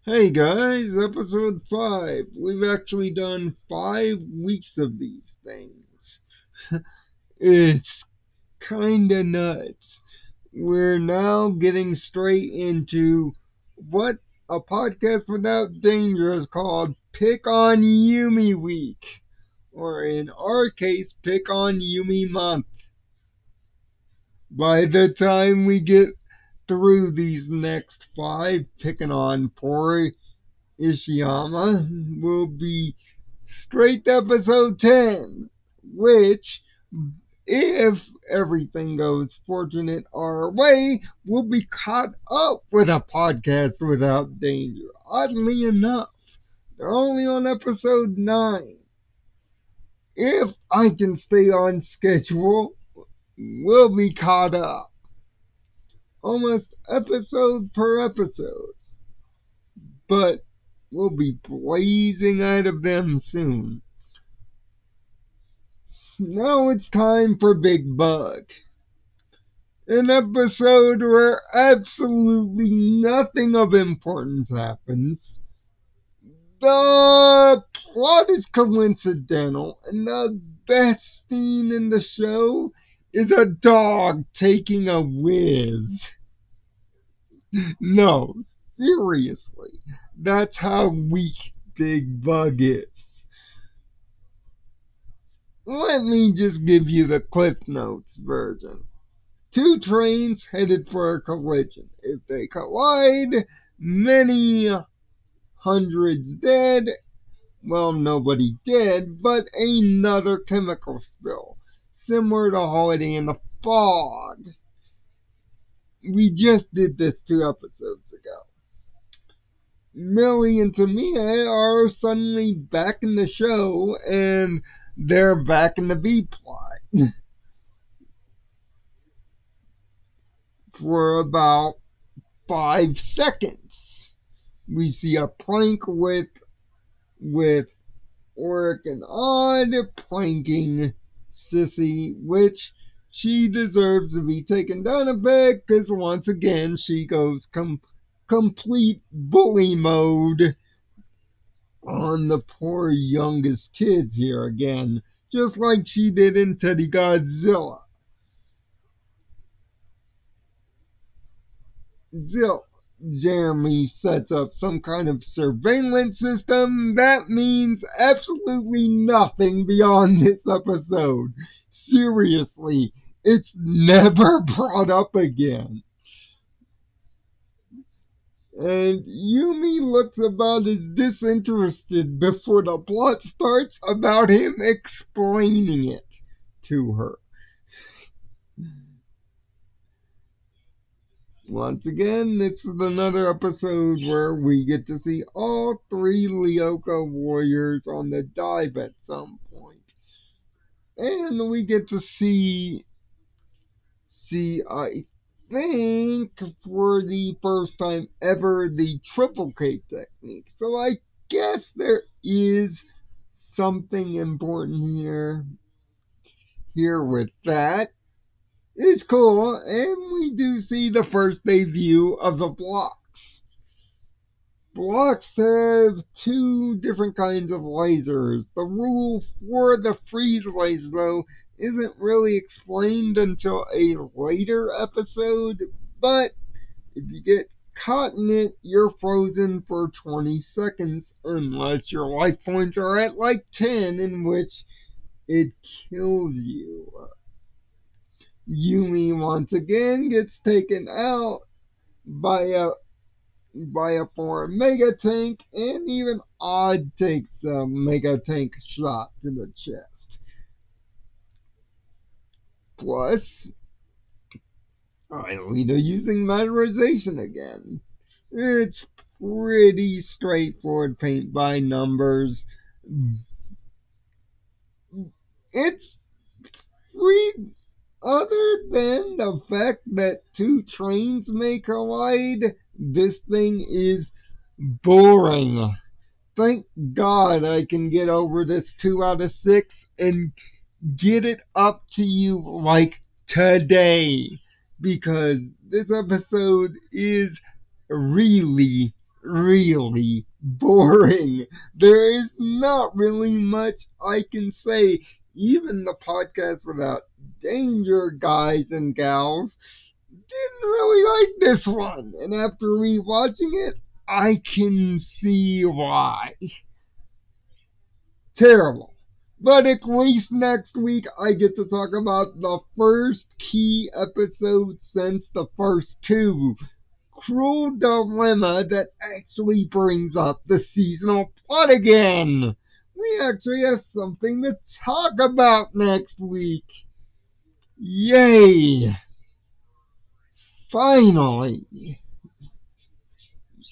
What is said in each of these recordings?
Hey guys, episode 5. We've actually done 5 weeks of these things. It's kinda nuts. We're now getting straight into what a podcast without danger is called Pick on Yumi Week. Or in our case, Pick on Yumi Month. By the time we get through these next 5, picking on poor Ishiyama will be straight to episode 10, which, if everything goes fortunate our way, will be caught up with a podcast without danger. Oddly enough, they're only on episode 9. If I can stay on schedule, we'll be caught up. Almost episode per episode. But we'll be blazing out of them soon. Now it's time for Big Bug. An episode where absolutely nothing of importance happens. The plot is coincidental, and the best scene in the show is a dog taking a whiz. No, seriously, that's how weak Big Bug is. Let me just give you the Cliff Notes version. Two trains headed for a collision. If they collide, many hundreds dead. Well, nobody dead, but another chemical spill. Similar to Holiday in the Fog. We just did this 2 episodes ago. Millie and Tamia are suddenly back in the show, and they're back in the B plot. For about 5 seconds. We see a prank with Oric and Odd pranking Sissy, which she deserves to be taken down a bit because once again she goes complete bully mode on the poor youngest kids here again, just like she did in Teddy Godzilla. Jeremy sets up some kind of surveillance system that means absolutely nothing beyond this episode. Seriously, it's never brought up again. And Yumi looks about as disinterested before the plot starts about him explaining it to her. Once again, it's another episode where we get to see all 3 Lyoko warriors on the dive at some point. And we get to I think, for the first time ever, the triple K technique. So I guess there is something important here with that. It's cool, and we do see the first debut of the blocks. Blocks have 2 different kinds of lasers. The rule for the freeze laser, though, isn't really explained until a later episode, but if you get caught in it, you're frozen for 20 seconds unless your life points are at like 10, in which it kills you. Yumi once again gets taken out by a foreign mega tank, and even Odd takes a mega tank shot to the chest. Plus, Aelita using matterization again. It's pretty straightforward paint by numbers. It's pretty, other than the fact that 2 trains may collide, this thing is boring. Thank God I can get over this 2 out of 6 and get it up to you like today. Because this episode is really, really boring. There is not really much I can say. Even the podcast without danger, guys and gals, didn't really like this one. And after rewatching it, I can see why. Terrible. But at least next week I get to talk about the first key episode since the first two. Cruel dilemma that actually brings up the seasonal plot again. We actually have something to talk about next week. Yay! Finally!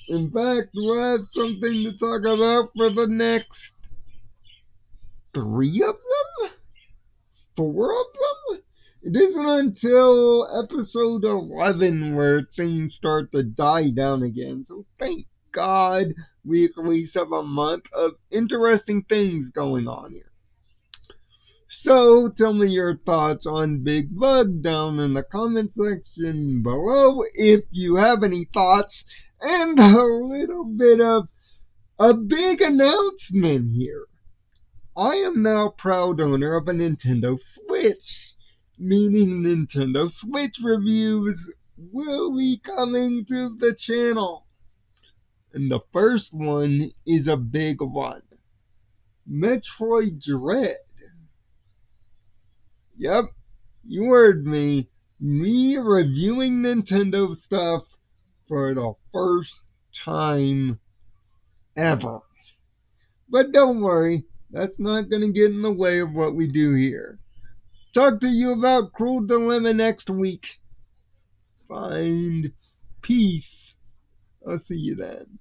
In fact, we'll have something to talk about for the next three of them? Four of them? It isn't until episode 11 where things start to die down again. So thank God we at least have a month of interesting things going on here. So tell me your thoughts on Big Bug down in the comment section below if you have any thoughts, and a little bit of a big announcement here. I am now proud owner of a Nintendo Switch, meaning Nintendo Switch reviews will be coming to the channel. And the first one is a big one. Metroid Dread. Yep, you heard me. Me reviewing Nintendo stuff for the first time ever. But don't worry, that's not going to get in the way of what we do here. Talk to you about Cruel Dilemma next week. Find peace. I'll see you then.